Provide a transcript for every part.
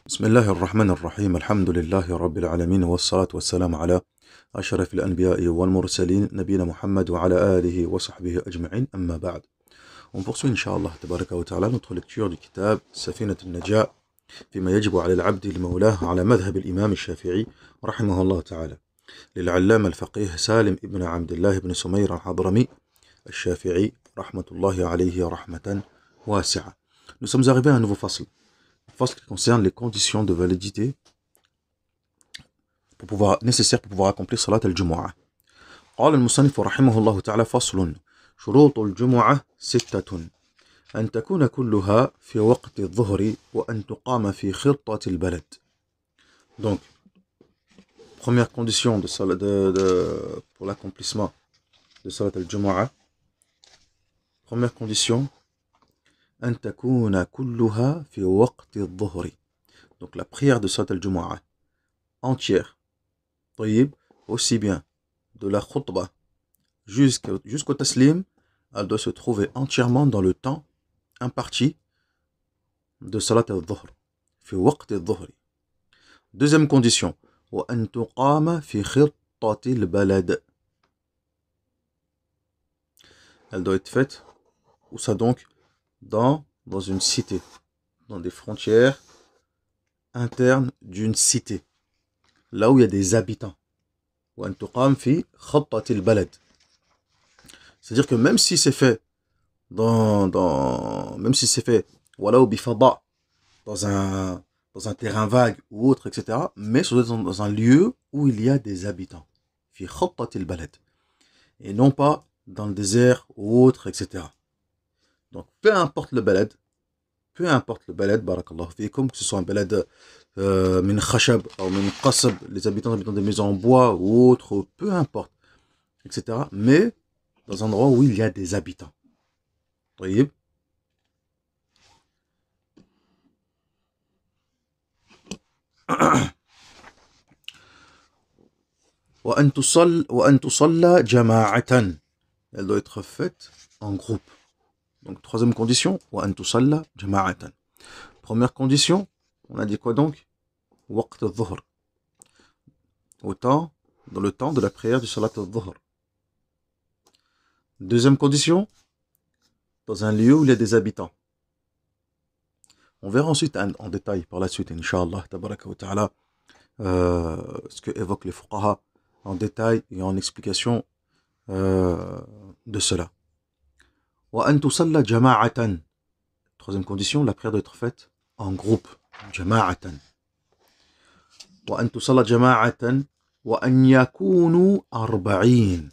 بسم الله الرحمن الرحيم الحمد لله رب العالمين والصلاة والسلام على أشرف الأنبياء والمرسلين نبينا محمد وعلى آله وصحبه أجمعين أما بعد. On poursuit Inch'Allah tabaraka wa ta'ala notre lecture du kitab Safinat al-Najah فيما يجب على العبد لمولاه على مذهب الإمام الشافعي رحمه الله تعالى للعلامة الفقيه سالم ابن عبد الله بن سمير الحضرمي الشافعي رحمة الله عليه رحمة واسعة. Nous sommes arrivés à un nouveau fasl qui concerne les conditions de validité nécessaires pour pouvoir accomplir salat al-Jumu'ah. قال المصنف رحمه الله تعالى فصل شروط الجمعة 6 أن تكون كلها في وقت الظهر وأن تقام في خطة البلد. Donc, première condition pour l'accomplissement de salat al-Jumu'ah, première condition أن تكون كلها في وقت الظهر. Donc la prière de salat al-Jumu'ah entière, طيب, aussi bien de la khutbah jusqu'au taslim, elle doit se trouver entièrement dans le temps imparti de salat al-Dhuhr, في وقت الظهر. Deuxième condition, وأن تقام في خطة البلد. Elle doit être faite, où ça donc? Dans une cité, dans des frontières internes d'une cité, là où il y a des habitants. وأن تقام في خطة البلد. C'est-à-dire que même si c'est fait même si c'est fait ولو بفضاء, dans un terrain vague ou autre, etc., mais ça doit être dans un lieu où il y a des habitants, في خطة البلد, et non pas dans le désert ou autre, etc. Donc peu importe le balad, barakallahu fikum, que ce soit un balad min khashab ou min qasab, les habitants des maisons en bois ou autre, peu importe, etc., mais dans un endroit où il y a des habitants. طيب. وأن تصلى جماعة. Elle doit être faite en groupe. Donc troisième condition, وأن تصلى جماعة. Première condition, on a dit quoi donc? وقت الظهر. Dans le temps de la prière du salat al-Dhuhr. Deuxième condition, dans un lieu où il y a des habitants. On verra ensuite en détail par la suite, Inch'Allah, tabaraka wa ta'ala, ce que évoquent les fuqaha en détail et en explication de cela. وأن تصلى جماعة. Troisième condition, la prière doit être faite en groupe. جماعة. وأن تصلى جماعة وأن يكونوا 40.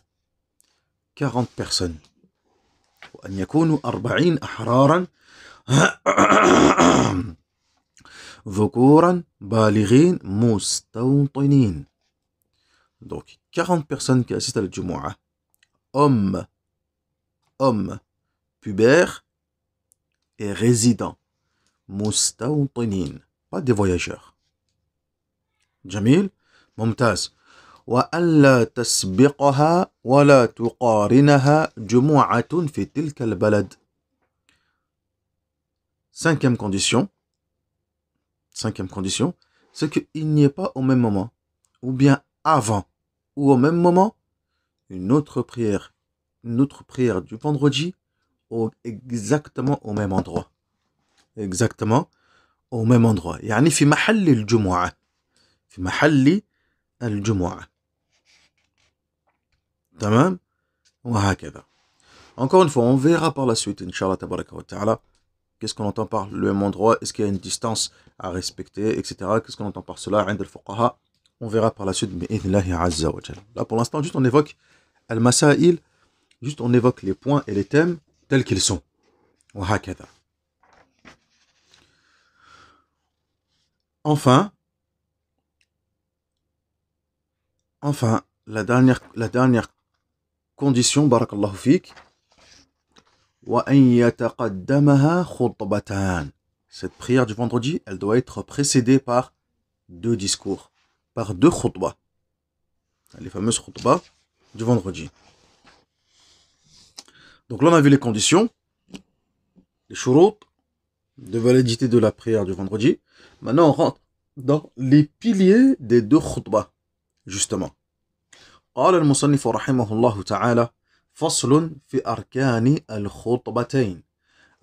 40 personnes. وأن يكونوا 40 أحرارا ذكورا بالغين مستوطنين. Donc 40 personnes qui assistent à la Jumu'ah, hommes pubères et résidents, مستوطنين, pas des voyageurs. جميل, ممتاز. وألا تسبقها ولا تقارنها جمعة في تلك البلد. Cinquième condition, c'est qu'il n'y ait pas au même moment, ou bien avant, ou au même moment, une autre prière du vendredi, exactement au même endroit. يعني في محل الجمعة. في محل الجمعة. تمام؟ وهكذا. Encore une fois, on verra par la suite, Inch'Allah tabaraka wa ta'ala, qu'est-ce qu'on entend par le même endroit, est-ce qu'il y a une distance à respecter, etc. Qu'est-ce qu'on entend par cela, عند الفقهاء. On verra par la suite, بإذن الله عز وجل. Là, pour l'instant, juste on évoque al-masail, juste on évoque les points et les thèmes tels qu'ils sont. وهكذا. Enfin, la dernière condition, barakallahu fik, وأن يتقدمها خطبتان. Cette prière du vendredi, elle doit être précédée par 2 discours, par 2 khutbahs, les fameuses khutbahs du vendredi. Donc là on a vu les conditions, les shurut de validité de la prière du vendredi. Maintenant on rentre dans les piliers des deux khutbahs, justement. قال المصنف رحمه الله تعالى فصل في أركان الخطبتين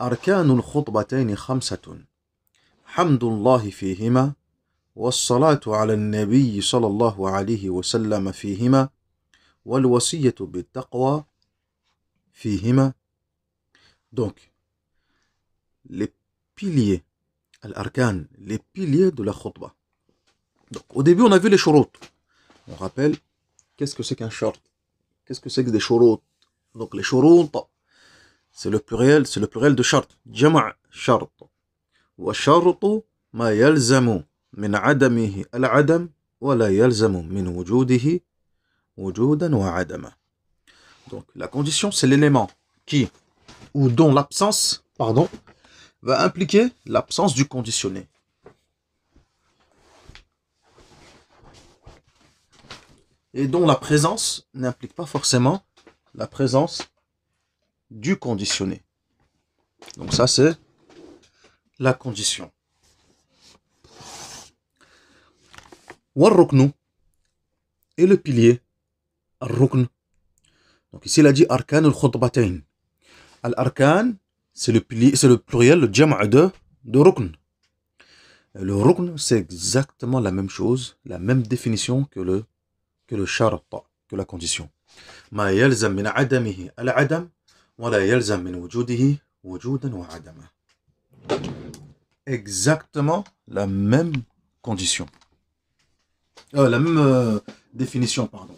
أركان الخطبتين 5 حمد الله فيهما والصلاة على النبي صلى الله عليه وسلم فيهما والوصية بالتقوى فيهما. Donc, les piliers, al-arkan, les piliers de la khutbah. Donc, au début, on a vu les shurut. On rappelle, qu'est-ce que c'est qu'un shart? Qu'est-ce que c'est que des shurut? Donc, les shurut, c'est le pluriel de shart. Jama' shart. Wa shartu ma yalzamu min adamihi al-adam wa la yalzamu min wujudihi wujudan wa adama. Donc, la condition, c'est l'élément qui, ou dont l'absence, va impliquer l'absence du conditionné. Et dont la présence n'implique pas forcément la présence du conditionné. Donc ça, c'est la condition. Warruknu et le pilier. Ar-rukn. Donc ici, il a dit arkan al-khutbatayn. Al-arkan, c'est le pluriel, le jama' de rukn. Le rukn, c'est exactement la même chose, la même définition que le shart, que la condition. Ma yalzam min adamihi al-adam, wa la yalzam min wujudihi wujudan wa adama. Exactement la même condition. La même définition, pardon.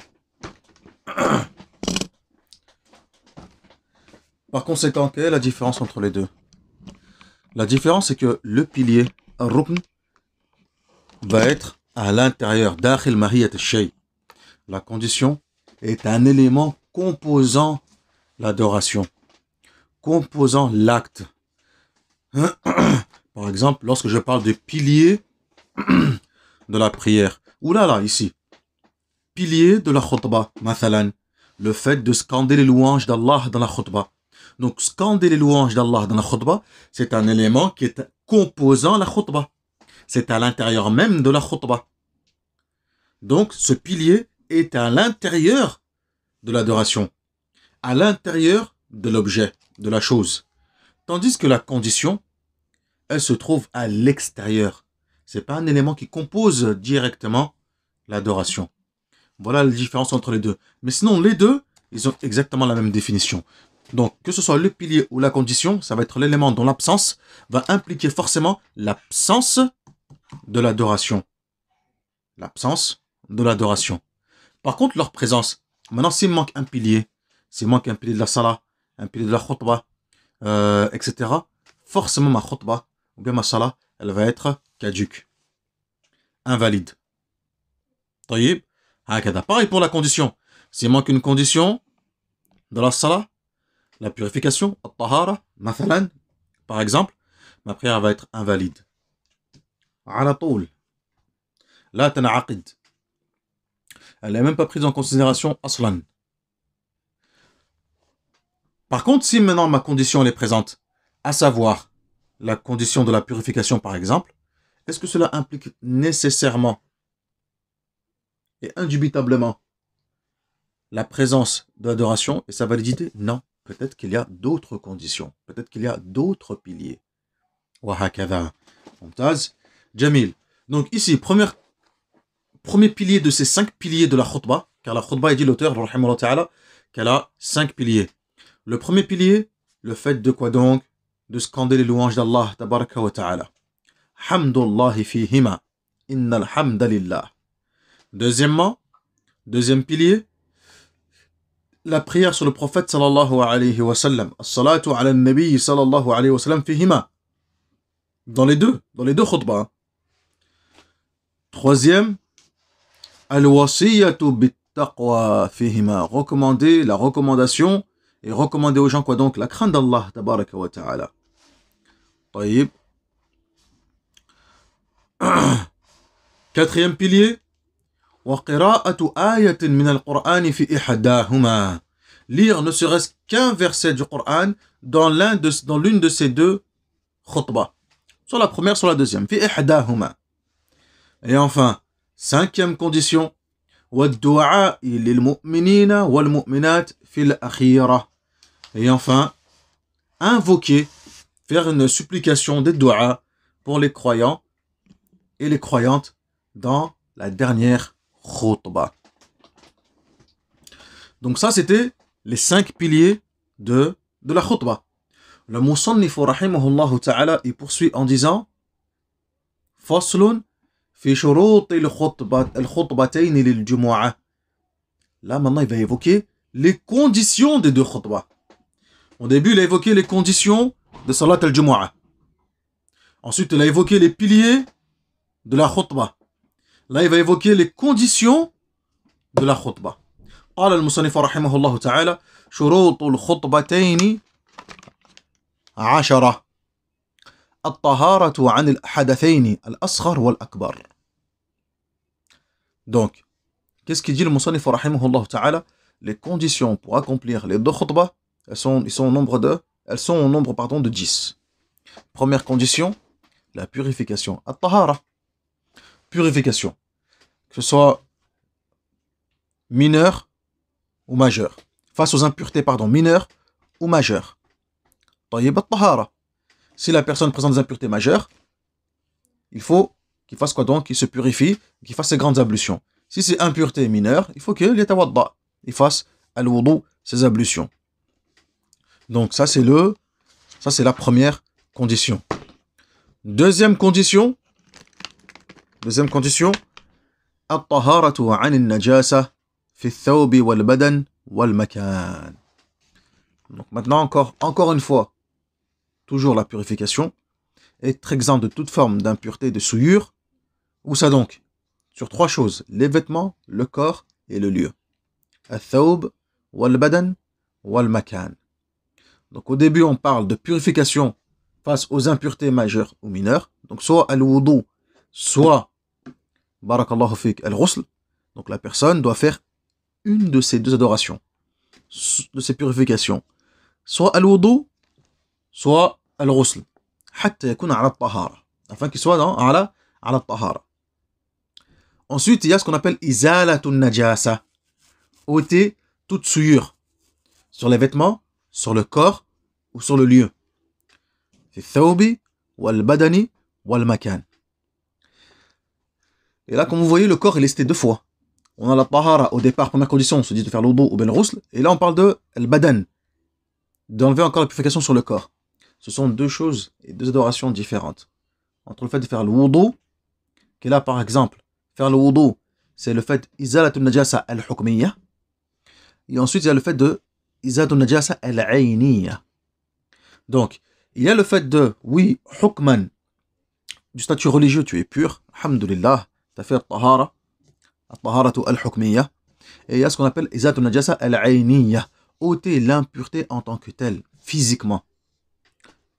Par conséquent, quelle est la différence entre les deux? La différence, c'est que le pilier, al-rukn, va être à l'intérieur, dakhil mahiyat al-shay. La condition est un élément composant l'adoration, composant l'acte. Par exemple, lorsque je parle de pilier de la prière, ou là, ici, pilier de la khutbah, mathalan, le fait de scander les louanges d'Allah dans la khutbah. Donc, scander les louanges d'Allah dans la khutbah, c'est un élément qui est composant la khutbah. C'est à l'intérieur même de la khutbah. Donc, ce pilier est à l'intérieur de l'adoration, à l'intérieur de l'objet, de la chose. Tandis que la condition, elle se trouve à l'extérieur. Ce n'est pas un élément qui compose directement l'adoration. Voilà la différence entre les deux. Mais sinon, les deux, ils ont exactement la même définition. Donc, que ce soit le pilier ou la condition, ça va être l'élément dont l'absence va impliquer forcément l'absence de l'adoration. L'absence de l'adoration. Par contre, leur présence, maintenant, s'il manque un pilier, s'il manque un pilier de la salah, un pilier de la khutbah, etc., forcément ma khutbah, ou bien ma salah, elle va être caduque, invalide. Taïb, pareil pour la condition. S'il manque une condition dans la salah, la purification, al-tahara, mathalan, par exemple, ma prière va être invalide. Ala toul. La tana'aqid. Elle n'est même pas prise en considération aslan. Par contre, si maintenant ma condition elle est présente, à savoir la condition de la purification par exemple, est-ce que cela implique nécessairement et indubitablement la présence de l'adoration et sa validité? Non. Peut-être qu'il y a d'autres conditions. Peut-être qu'il y a d'autres piliers. Wahakada. Mumtaz. Jamil. Donc ici, premier pilier de ces 5 piliers de la khutbah, car la khutbah, il dit l'auteur, rahimahullah ta'ala, qu'elle a 5 piliers. Le premier pilier, le fait de quoi donc? De scander les louanges d'Allah, tabaraka wa ta'ala. Hamdullahi fihima, innal hamdalillah. Deuxième pilier, la prière sur le prophète sallallahu alayhi wa sallam. As-salatu ala nabi sallallahu alayhi wa sallam fihima. Dans les deux khutbahs. Troisième, al-wasiyatu bit-taqwa fihima. Recommander, la recommandation, et recommander aux gens quoi donc? La crainte d'Allah, tabaraka wa ta'ala. Taïb. Quatrième pilier, وَقِرَاءَةُ آيَةٍ مِنَ الْقُرْآنِ فِي إِحْدَاهُمَا. Lire ne serait-ce qu'un verset du Coran dans l'une de ces deux khutbahs. Soit la première, soit la deuxième. فِي إِحْدَاهُمَا. Et enfin, cinquième condition, وَالدُّعَاءِ لِلْمُؤْمِنِينَ وَالْمُؤْمِنَاتِ فِي الْأَخِيرَةِ. Et enfin, invoquer, faire une supplication de dua pour les croyants et les croyantes dans la dernière khutbah. Donc ça, c'était les 5 piliers de la khutbah. Le Musannif rahimahullah ta'ala, il poursuit en disant Faslun fi shuruti al-khutbatayn lil-jumu'ah. Là, maintenant, il va évoquer les conditions des deux khutbahs. Au début, il a évoqué les conditions de salat al-jumu'ah. Ensuite, il a évoqué les piliers de la khutbah. Là, il va évoquer les conditions de la khutbah. قال المصنف رحمه الله تعالى شروط الخطبتين 10 الطهارة عن الحدثين الأصغر والأكبر. Donc, qu'est-ce qu'il dit le Musannif رحمه الله تعالى? Les conditions pour accomplir les deux khutbahs, elles sont au nombre de 10. Première condition, la purification. At-tahara. Purification. Que ce soit mineur ou majeur. Face aux impuretés, mineures ou majeures. طيب الطهارة. Si la personne présente des impuretés majeures, il faut qu'il fasse quoi donc? Qu'il se purifie, qu'il fasse ses grandes ablutions. Si c'est impureté mineure, il faut qu'il yatawadda, il fasse al-wudu, ses ablutions. Donc ça c'est la première condition. Deuxième condition, at-taharatu 'an an-najasa fi ath-thawb wal-badan wal-makan. Donc maintenant encore une fois, toujours la purification, être exempt de toute forme d'impureté, de souillure. Où ça donc? Sur 3 choses, les vêtements, le corps et le lieu. Al-thawb, wal-badan, wal-makan. Donc au début on parle de purification face aux impuretés majeures ou mineures. Donc soit al-wudu, soit, barakallahu fik, al-ghusl. Donc la personne doit faire une de ces deux adorations, de ces purifications. Soit al-wudu, soit al-ghusl. حتى يكون على الطهارة. Afin qu'il soit على الطهارة. Ensuite, il y a ce qu'on appelle izalatun najasa. Ôter toute souillure sur les vêtements, sur le corps ou sur le lieu. في الثوب والبدن والمكان. Et là, comme vous voyez, le corps est listé 2 fois. On a la tahara au départ, première condition, on se dit de faire l'udu ou bien le ghusl. Et là, on parle de al-badan, d'enlever encore la purification sur le corps. Ce sont 2 choses et 2 adorations différentes. Entre le fait de faire le wudu, qui est là par exemple, faire le wudu, c'est le fait izalatun najasa al-hukmiyya. Et ensuite, il y a le fait de izalatun najasa al-ayniyya. Donc, il y a le fait de, oui, hukman, du statut religieux, tu es pur, alhamdulillah, tu as fait al-tahara, al-taharatu al-hukmiyya. Et il y a ce qu'on appelle izalatun najasa al-ayniyya, ôter l'impureté en tant que telle, physiquement.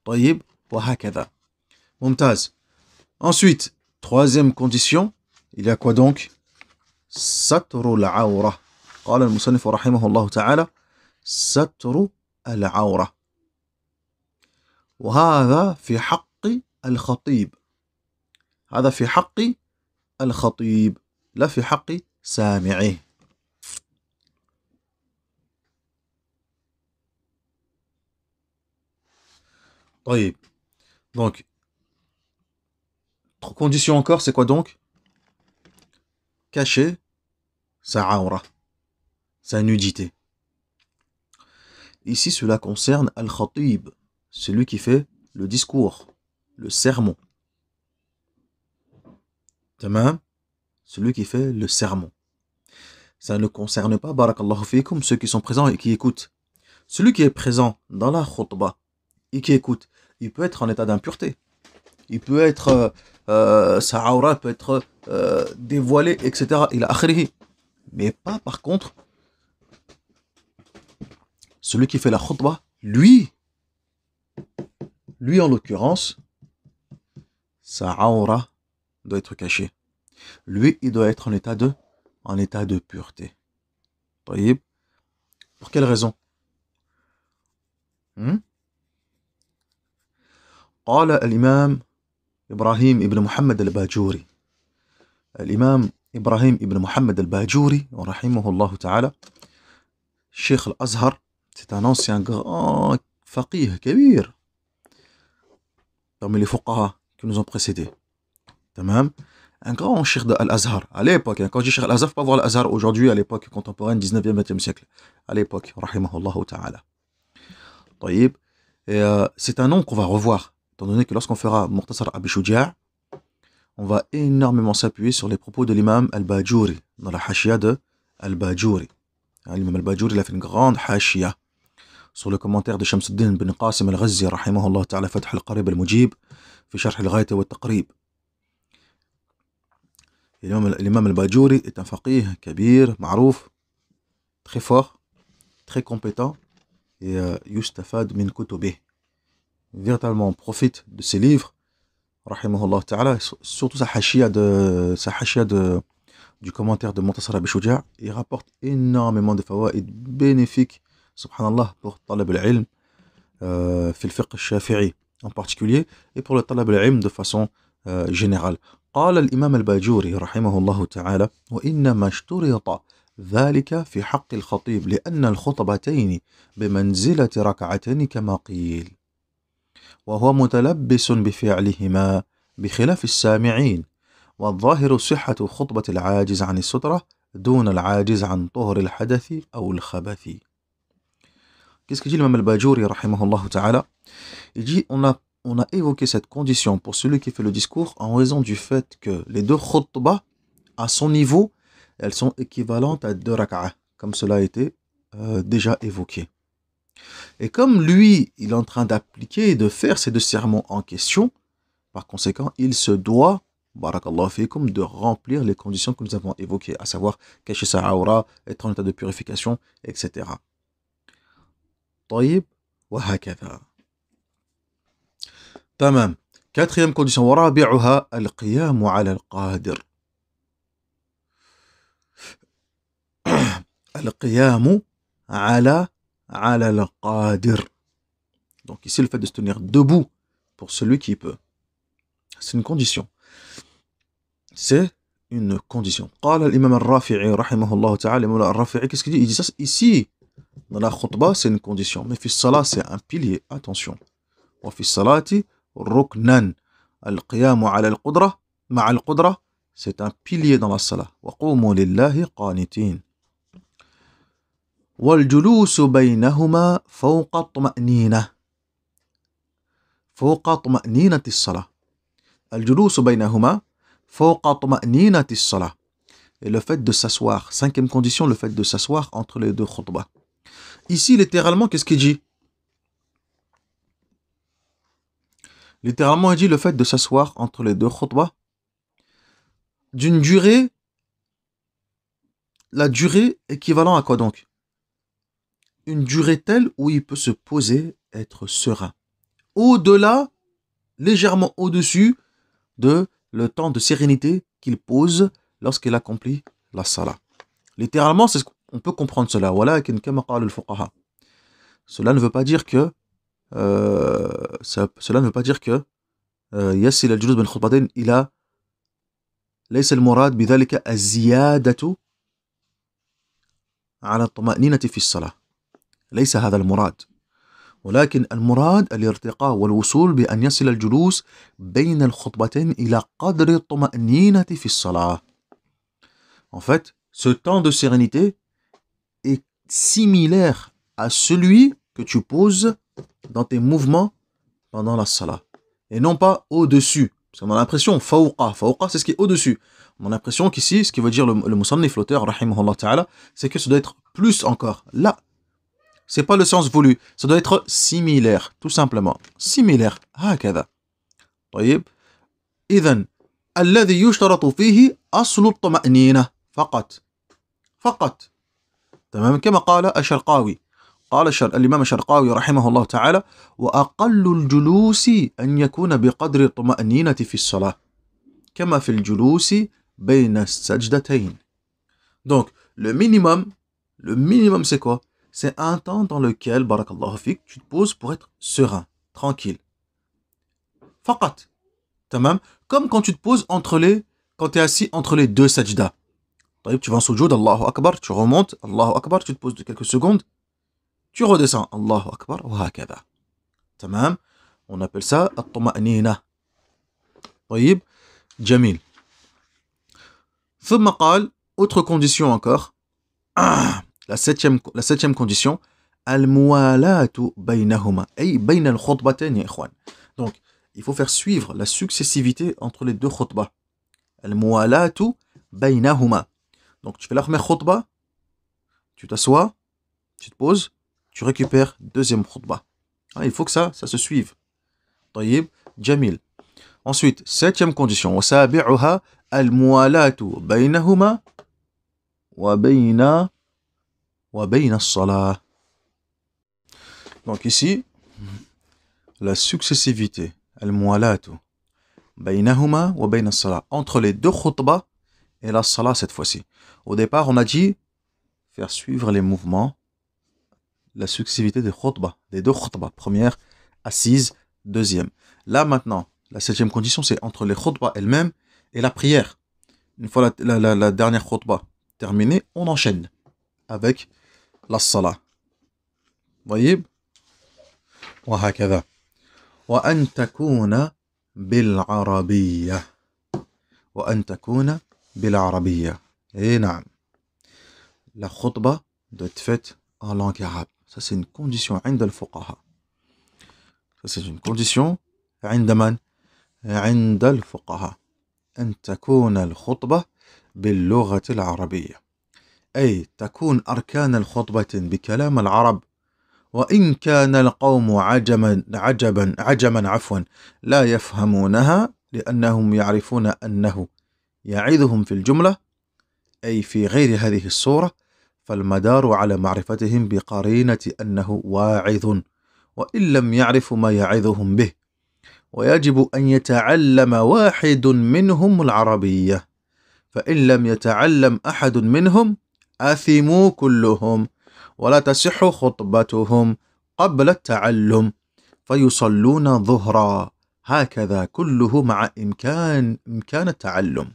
طيب وهكذا. ممتاز. Ensuite, troisième condition, il y a quoi donc? ستر العورة. قال المصنف رحمه الله تعالى ستر العورة. وهذا في حق الخطيب. هذا في حق الخطيب لا في حق سامعه. طيب. Donc, condition encore, c'est quoi donc? Cacher sa aura, sa nudité. Ici, cela concerne al-khatib, celui qui fait le discours, le sermon. Tamam, celui qui fait le sermon. Ça ne concerne pas, barakallahu fikum, ceux qui sont présents et qui écoutent. Celui qui est présent dans la khutbah et qui écoute, il peut être en état d'impureté. Il peut être, sa aura peut être dévoilée, etc. Il a akhrihi. Mais pas par contre, celui qui fait la khutbah, lui en l'occurrence, sa aura doit être cachée. Lui, il doit être en état de pureté. طيب. Pour quelle raison? قال الإمام إبراهيم ابن محمد الباجوري l'imam Ibrahim ibn Muhammad al-Bajuri, rahimahullah ta'ala, Cheikh al-Azhar, c'est un ancien grand faqih kabir parmi les fuqaha qui nous ont précédés. Tamam. Un grand cheikh de Al-Azhar, à l'époque, quand je dis cheikh Al-Azhar, faut pas voir Al-Azhar aujourd'hui, à l'époque contemporaine, 19e, 20e siècle, à l'époque, rahimahullah ta'ala. طيب. C'est un nom qu'on va revoir, étant donné que lorsqu'on fera Mukhtasar Abi Shuja', on va énormément s'appuyer sur les propos de l'imam Al-Bajuri, dans la hashia de Al-Bajuri. L'imam Al-Bajuri, il a fait une grande hashia sur le commentaire de Shamsuddin bin Qasim Al-Ghazi, rahimahullah ta'ala, Fath Al-Qarib Al-Mujib, fi Sharh Al-Ghayta wa Al-Taqrib. L'imam Al-Bajuri est un faqih kabir, ma'rouf, très fort, très compétent, et yustafad min kutubih. Véritablement, on profite de ses livres, rahimahullah ta'ala, surtout sa hashia du commentaire de Mukhtasar Abi Shuja'. Il rapporte énormément de fawaïd bénéfiques, subhanallah, pour talab al-ilm, fi al-fiqh al-shafi'i en particulier, et pour le talab al-ilm de façon générale. قال الإمام الباجوري رحمه الله تعالى: وإنما اشترط ذلك في حق الخطيب لأن الخطبتين بمنزلة ركعتين كما قيل، وهو متلبس بفعلهما بخلاف السامعين، والظاهر صحة خطبة العاجز عن السترة دون العاجز عن طهر الحدث أو الخبث. Qu'est-ce que dit l'imam al-Bajuri rahimahullah ta'ala? Il dit on a évoqué cette condition pour celui qui fait le discours en raison du fait que les deux khutbah, à son niveau, elles sont équivalentes à 2 rak'ah, comme cela a été déjà évoqué. Et comme lui, il est en train d'appliquer et de faire ces deux sermons en question, par conséquent, il se doit, barakallahu fikum, de remplir les conditions que nous avons évoquées, à savoir cacher sa aura, être en état de purification, etc. طيب وهكذا. تمام. Quatrième condition, ورابعها القيام على القادر. القيام على القادر. Donc ici le fait de se tenir debout pour celui qui peut. C'est une condition. C'est une condition. قال الإمام الرافعي رحمه الله تعالى, الإمام الرافعي, qu'est-ce qu'il dit? Il dit ça ici dans la khutbah, c'est une condition, mais fi salat, c'est un pilier. Attention. Wa fi salati ruknan. Al-qiyamu ala al-qudra ma'a al-qudra, c'est un pilier dans la salat. Wa qumu lillahi qanitin. Wal julusu baynahuma fawqa tuma'nina. Fawqa tuma'ninati as-salat. Al julusu baynahuma fawqa tuma'ninati as-salat. Et le fait de s'asseoir, cinquième condition, le fait de s'asseoir entre les deux khutbah. Ici, littéralement, qu'est-ce qu'il dit? Littéralement, il dit le fait de s'asseoir entre les deux khutbah d'une durée, la durée équivalent à quoi donc? Une durée telle où il peut se poser, être serein. Au-delà, légèrement au-dessus de le temps de sérénité qu'il pose lorsqu'il accomplit la salat. Littéralement, c'est ce qu'on peut comprendre cela. Walakin kama qala al-fuqaha. Cela ne veut pas dire que cela ne veut pas dire que يسل الجلوس بين الخطبتين إلى ليس المراد بذلك الزيادة على الطمأنينة في الصلاة. ليس هذا المراد. ولكن المراد الارتقاء والوصول بأن يصل الجلوس بين الخطبتين إلى قدر الطمأنينة في الصلاة. En fait, ce temps de sérénité est similaire à celui que tu poses dans tes mouvements pendant la salat. Et non pas au-dessus. Parce qu'on a l'impression, fawqa, c'est ce qui est au-dessus. On a l'impression qu'ici, ce qui veut dire le musannif, l'auteur, rahimahullah ta'ala, c'est que ça doit être plus encore. Là, c'est pas le sens voulu. Ça doit être similaire, tout simplement. Similaire. هكذا. طيب. إذن الذي يشترط فيه أصل الطمأنينة فقط. فقط. تمام. كما قال الشرقاوي. قال الإمام الشرقاوي رحمه الله تعالى: وأقل الجلوس أن يكون بقدر الطمأنينة في الصلاة كما في الجلوس بين السجدتين. Donc, le minimum c'est quoi? C'est un temps dans lequel, barakallahu fik, tu te poses pour être serein, tranquille. Faqat. Tamam. Comme quand tu te poses entre les quand tu es assis entre les deux sajda. Tu vas en sujoud, Allahu Akbar, tu remontes, Allahu Akbar, tu te poses quelques secondes, tu redescends, Allahu Akbar, wa hakada. Tamam. On appelle ça at-tuma'nina. طيب. Jamil. ثم قال, autre condition encore, la septième condition, al-muwalatu baynahuma, ay bayna al-khutbatayn ya ikhwan. Donc, il faut faire suivre la successivité entre les deux khutbas. Al-muwalatu baynahuma. Donc, tu fais la première khutbah, tu t'assois, tu te poses, tu récupères deuxième khutbah. Il faut que ça se suive. طيب. Jamil. Ensuite, septième condition, وسابعها الموالاة بينهما وبين الصلاة. Donc ici, la successivité, الموالاة بينهما وبين الصلاة, entre les deux khutbahs et la salat cette fois-ci. Au départ, on a dit faire suivre les mouvements, la successivité des khutbahs, des deux khutbahs, première, assise, deuxième. Là maintenant, la septième condition, c'est entre les khutbahs elles-mêmes et la prière. Une fois la dernière khutbah terminée, on enchaîne avec la salah. Voyez? وهكذا. وأن تكون بالعربية. وأن تكون بالعربية. Et نعم. La khutbah doit être faite en langue arabe. Ça, c'est une condition عند الفقهاء. Ça, c'est une condition عند من؟ عند الفقهاء أن تكون الخطبة باللغة العربية، أي تكون أركان الخطبة بكلام العرب، وإن كان القوم عجما لا يفهمونها لأنهم يعرفون أنه يعظهم في الجملة، أي في غير هذه الصورة، فالمدار على معرفتهم بقرينة أنه واعظ، وإن لم يعرفوا ما يعظهم به، ويجب أن يتعلم واحد منهم العربية، فإن لم يتعلم أحد منهم آثموا كلهم، ولا تصح خطبتهم قبل التعلم، فيصلون ظهرا، هكذا كله مع إمكان التعلم.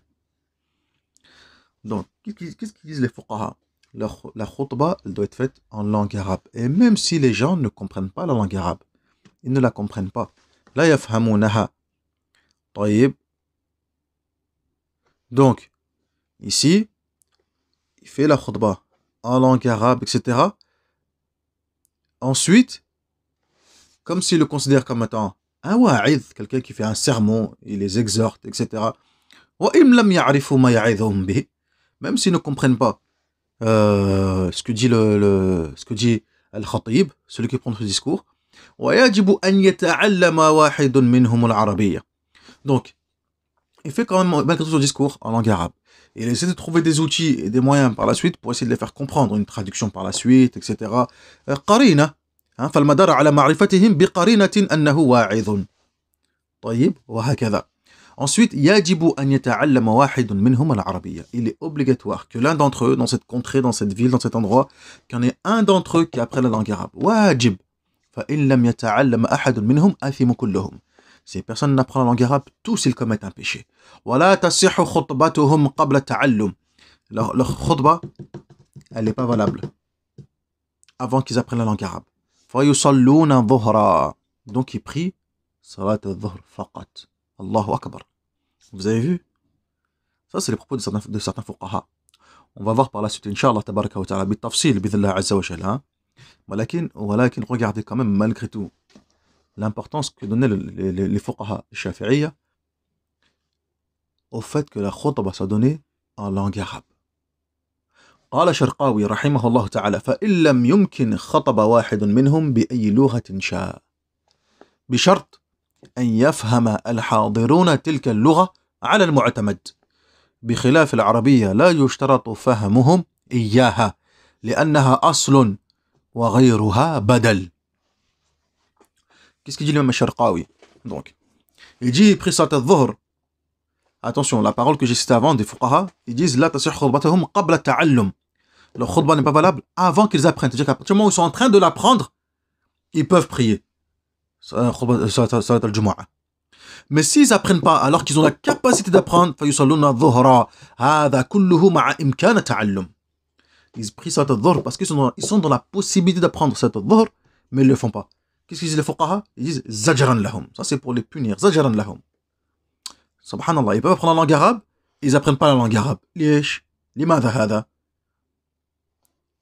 Donc, qu'est-ce qu'ils disent les fuqaha? La khutbah, elle doit être faite en langue arabe. Et même si les gens ne comprennent pas la langue arabe, ils ne la comprennent pas. لا يفهمونها. طيب. Donc, ici, il fait la khutbah en langue arabe, etc. Ensuite, comme s'il le considère comme étant un wa'idh, quelqu'un qui fait un sermon, il les exhorte, etc. وَإِمْ لَمْ يَعْرِفُوا مَا يَعِظُهُمْ بِهِ. Même s'ils ne comprennent pas ce que dit Al-Khatib, celui qui prend ce discours. وَيَجِبُ أَنْ يَتَعَلَّمَ وَاحِدٌ مِّنْهُمُ الْعَرَبِيَّةَ. Donc, il fait quand même malgré tout son discours en langue arabe. Il essaie de trouver des outils et des moyens par la suite pour essayer de les faire comprendre, une traduction par la suite, etc. قرينة. فالمدار على معرفتهم بقرينة أنه واعظ. طيب. وهكذا. Ensuite, يجب أن يتعلم واحد منهم العربية. Il est obligatoire que l'un d'entre eux, dans cette contrée, dans cette ville, dans cet endroit, qu'il y en ait un d'entre eux qui apprenne la langue arabe. واجب. فإن لم يتعلم أحد منهم آثم كلهم. Si personne n'apprend la langue arabe, tous ils commettent un péché. ولا تصح خطبتهم قبل التعلم. Leur khutbah, elle n'est pas valable avant qu'ils apprennent la langue arabe. فيصلون ظهرا. Donc ils prient صلاة الظهر فقط. Allahu Akbar. Vous avez vu? Ça, c'est les propos de certains fuqaha. On va voir par la suite, Inch'Allah, tabaraka wa ta'ala, bitafsil, bidhillah azza wa jalla. Walakin, regardez quand même, malgré tout, l'importance que donnaient les fuqaha shafi'iyya au fait que la khutbah soit donnée en langue arabe. قال شرقاوي رحمه الله تعالى فإن لم يمكن خطب واحد منهم بأي لغة شاء بشرط أن يفهم الحاضرون تلك اللغة على المعتمد بخلاف العربية لا يشترط فهمهم إياها لأنها أصل وغيرها بدل. Qu'est-ce qu'il dit l'imam Sharqawi? Donc, il dit pris salat al-dhuhr. Attention, la parole que j'ai citée avant des fuqaha, ils disent la tasih khutbatuhum qabla ta'allum. Leur khutbah n'est pas valable avant qu'ils apprennent. C'est-à-dire qu'à partir du moment où ils sont en train de l'apprendre, ils peuvent prier. Salat al-Jumu'ah. Mais s'ils n'apprennent pas, alors qu'ils ont la capacité d'apprendre, فَيُصَلُّونَ الظُّهْرَ هَذَا كُلُّهُ مَعَ إِمْكَانَ تَعَلُّمٍ. Ils prient salat al-dhuhr parce qu'ils sont dans la possibilité d'apprendre salat al-dhuhr, mais ils ne le font pas. Qu'est-ce qu'ils disent les fuqaha? Ils disent zajran lahum. Ça c'est pour les punir. Zajran lahum. Subhanallah, ils peuvent apprendre la langue arabe, ils n'apprennent pas la langue arabe. ليش؟ لماذا هذا؟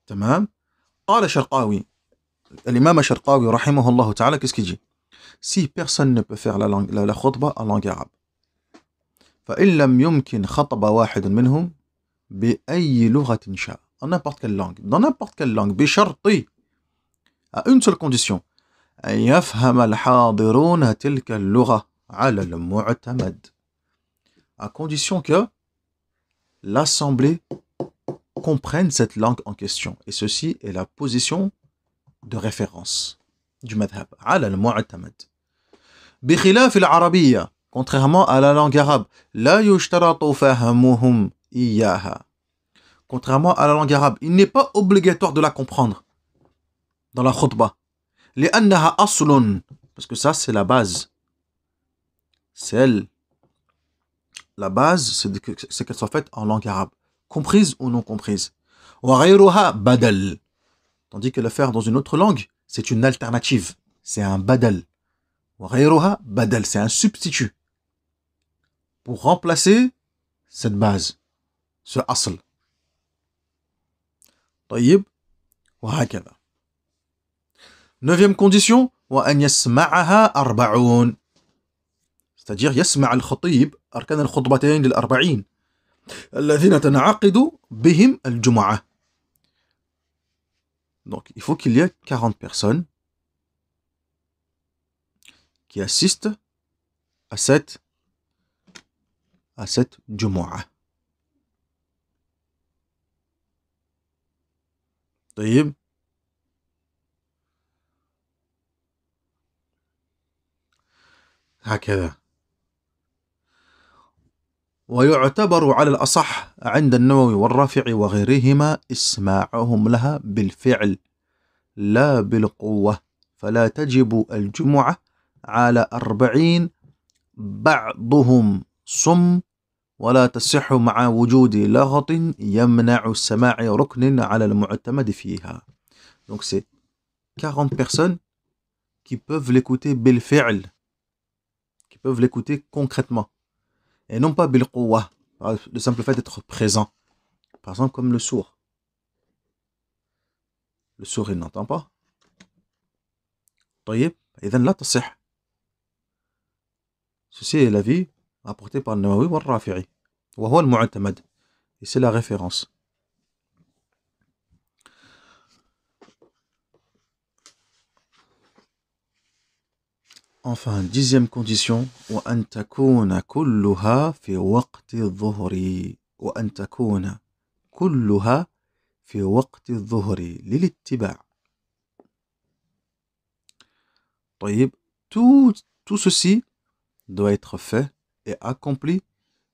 تمام؟ قال شرقاوي, l'imam Sharqawi rahimahullah ta'ala, qu'est-ce qu'il dit? Si personne ne peut faire la khutbah en langue arabe, فإن لم يمكن خطب واحد منهم بأي لغة شاء. En n'importe quelle langue, dans n'importe quelle langue, بشرط, à une seule condition, أن يفهم الحاضرون تلك اللغة على المعتمد. À condition que l'assemblée comprenne cette langue en question. Et ceci est la position de référence du madhab. على المعتمد. بخلاف العربية, contrairement à la langue arabe, لا يشترط فهمهم إياها. Contrairement à la langue arabe, il n'est pas obligatoire de la comprendre dans la khutbah. لأنها أصل, parce que ça c'est la base. La base, c'est qu'elle soit faite en langue arabe, comprise ou non comprise. وغيرها بدل. Tandis que le faire dans une autre langue, c'est une alternative, c'est un badal. وغيرها بدل, c'est un substitut pour remplacer cette base, ce asl. طيب, وهكذا. Neuvième condition, وأن يسمعها 40. C'est-à-dire يسمع الخطيب أركان الخطبتين للأربعين الذين تنعقد بهم الجمعة. Donc il faut qu'il y ait 40 personnes qui assistent à cette Jumu'ah. طيب. هكذا. ويعتبر على الأصح عند النووي والرافعي وغيرهما إسماعهم لها بالفعل لا بالقوة، فلا تجب الجمعة على 40 بعضهم صم ولا تصح مع وجود لغط يمنع السماع ركن على المعتمد فيها. Donc c'est 40 personnes qui peuvent l'écouter بالفعل, qui peuvent l'écouter concrètement, et non pas bilquwa, le simple fait d'être présent. Par exemple comme le sourd. Le sourd il n'entend pas. طيب, إذن لا تصح. Ceci est l'avis apporté par le Nawawi ou le Rafi'i. وهو المعتمد. Et c'est la référence. Enfin, 10e condition, وأن تكون كلها في وقت الظهر. وأن تكون كلها في وقت الظهر للاتباع. طيب, tout ceci doit être fait et accompli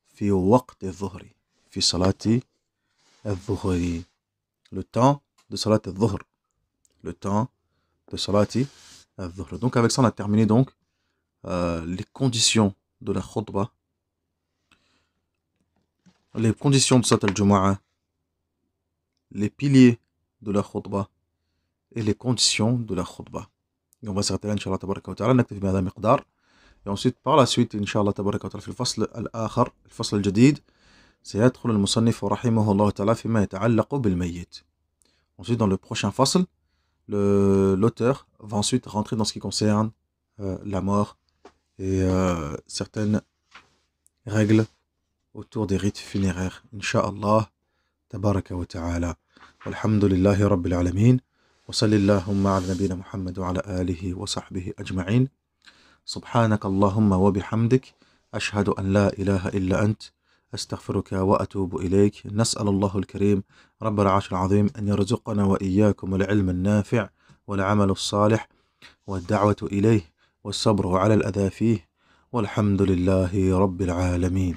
في وقت الظهر, في صلاة الظهر, le temps de صلاة الظهر, le temps de صلاة الظهر. Donc avec ça on a terminé donc les conditions de la khutbah, les conditions de Salat al-Jumu'ah, les piliers de la khutbah et les conditions de la khutbah. Et on va s'arrêter là, Inch'Allah tabaraka wa ta'ala, نكتفي بهذا المقدار. Et ensuite, par la suite, Inch'Allah tabaraka wa ta'ala, في الفصل الآخر, الفصل الجديد, سيدخل المصنف رحمه الله تعالى فيما يتعلق بالميت. Ensuite, dans le prochain fasl, l'auteur va ensuite rentrer dans ce qui concerne la mort et certaines règles autour des rites funéraires. Inch'Allah, tabaraka wa ta'ala. Walhamdulillahi rabbil alamin. Wa sallallahu ala nabina Muhammad wa ala alihi wa sahbihi ajma'in. Subhanaka Allahumma wa bihamdik. Ashhadu an la ilaha illa ant. أستغفرك وأتوب إليك. نسأل الله الكريم رب العرش العظيم أن يرزقنا وإياكم العلم النافع والعمل الصالح والدعوة إليه والصبر على الأذى فيه والحمد لله رب العالمين.